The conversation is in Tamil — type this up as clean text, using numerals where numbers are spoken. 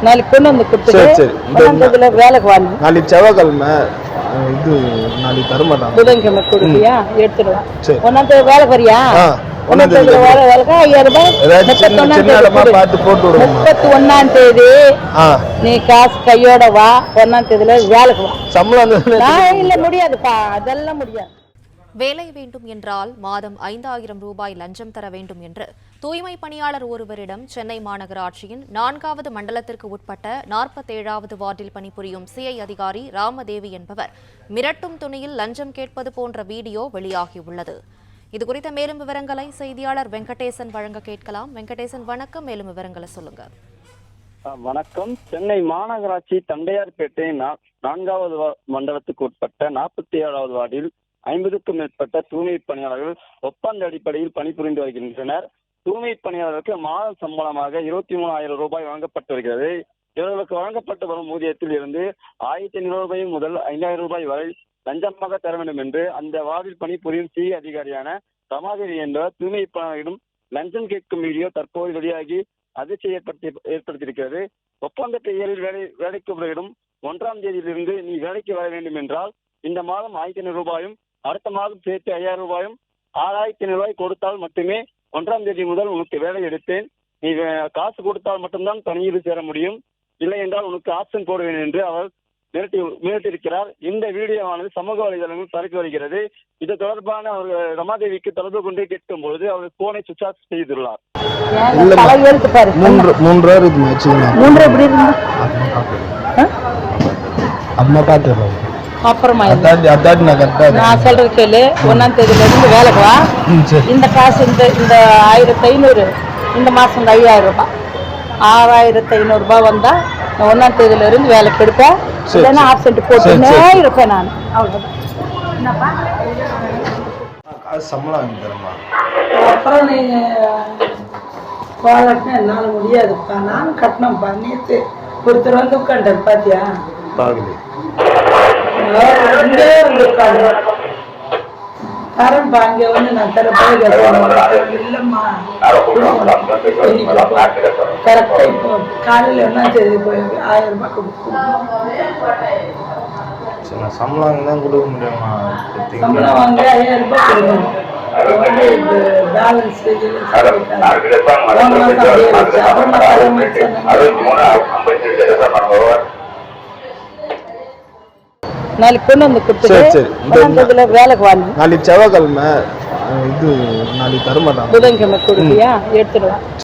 நாளைக்கு கொண்டு வந்து கொடுத்துட்டு வேலைக்கு வாங்க. நாளைக்கு செவ்வாய்க்கிழமை இது நாளைக்கு தரமாட்டாங்க. புதன்கிழமை கொடுப்பியா? எடுத்துடுவேன். ஒன்னாம் தேதி வேலைக்கு வரியா? ஒன்னாம் தேதி வேலைக்கு 5000 ரூபாய். 31ஆம் தேதி நீ காசு கையோட வா. 1ஆம் தேதியில வேலைக்கு வா. சம்பளம் இல்ல முடியாதுப்பா, அதெல்லாம் முடியாது. வேலை வேண்டும் என்றால் மாதம் 5000 ரூபாய் லஞ்சம் தர வேண்டும் என்று தூய்மை பணியாளர் ஒருவரிடம் சென்னை மாநகராட்சியின் 4வது மண்டலத்திற்கு உட்பட்ட 47வது வார்டில் பணிபுரியும் சிஐ அதிகாரி ராமதேவி என்பவர் மிரட்டும் துணியில் லஞ்சம் கேட்பது போன்ற வீடியோ வெளியாகியுள்ளது. இதுகுறித்த மேலும் விவரங்களை செய்தியாளர் வெங்கடேசன் வழங்க கேட்கலாம். வெங்கடேசன் வணக்கம், மேலும் விவரங்களை சொல்லுங்க. வணக்கம். சென்னை மாநகராட்சி தண்டையார்பேட்டை 4வது மண்டலத்துக்கு உட்பட்ட 47வது வார்டில் 50க்கும் மேற்பட்ட தூய்மை பணியாளர்கள் ஒப்பந்த அடிப்படையில் பணிபுரிந்து வருகின்றனர். தூய்மை பணியாளர்களுக்கு மாத சம்பளமாக 23,000 ரூபாய் வழங்கப்பட்டு வருகிறது. இவர்களுக்கு வழங்கப்பட்டு வரும் ஊதியத்தில் இருந்து 1,500 ரூபாய் முதல் 5,000 ரூபாய் வரை லஞ்சமாக தர வேண்டும் என்று அந்த வார்டில் பணிபுரியும் சிஐ அதிகாரியான ரமாதேவி என்பவர் தூய்மை பணியாளர்களிடம் லஞ்சம் கேட்கும் வீடியோ தற்போது வெளியாகி அதிர்ச்சி ஏற்படுத்தியிருக்கிறது. ஒப்பந்த பெயரில் வேலைக்கு வருடம் 1ஆம் தேதியிலிருந்து நீ வேலைக்கு வர வேண்டும் என்றால் இந்த மாதம் 1,500 ரூபாயும் அடுத்த மாதம் சேர்த்து 5,000 ரூபாயும் 6,500 ரூபாய் கொடுத்தால் மட்டுமே 1ஆம் தேதி முதல் உனக்கு வேலை எடுப்பேன். நீ காசு கொடுத்தால் மட்டும்தான் பணியில் சேர முடியும், இல்லை என்றால் உனக்கு ஆப்ஷன் போடுவேன் என்று அவர் மிரட்டியிருக்கிறார். இந்த வீடியோவானது சமூக வலைதளங்கள் பரப்பி வருகிறது. இது தொடர்பான அவர் ரமாதேவிக்கு தொடர்பு கொண்டு கேட்கும் பொழுது அவர் போனை சுவிட்ச் ஆஃப் செய்துள்ளார். அப்புறமா நான் சொல்றது கேளு. 1ஆம் தேதியில இருந்து வேலைக்கு வா. இந்த காசு இந்த 1,500 இந்த மாசம் 5,000 ரூபாய் 6,500 ரூபாய் வந்தா 1ஆம் தேதியில இருந்து வேலைக்கு எடுப்பேன். இல்லைன்னா ஆப்சென்ட் போட்டுனே இருப்பேன் நான். அப்புறம் நீங்க போராட்டம் என்னால முடியாதுப்பா. நானும் கட்டணம்ப்பா. நேற்று ஒருத்தர் வந்து உட்காண்டார் பாத்தியா? தரேன்ப்பா. அங்கே வந்து நான் தர இல்லம்மா கரெக்டா இப்போ காலையில் 1ஆம் தேதி போய் 1,000 ரூபாய் கொடுக்கணும். சம்பளம் தான் கொடுக்க முடியுமா? சம்பளம் வாங்க 5,000 ரூபாய் கொடுக்கணும். பேலன்ஸ் நாளைக்கு கொண்டு வந்து கொடுத்துட்டு வேலைக்கு வாங்க. நாளைக்கு செவ்வாய்க்கிழமை இது நாளைக்கு தரமாட்டாங்க. புதன்கிழமை கொடுப்பியா? எடுத்துடுவேன்.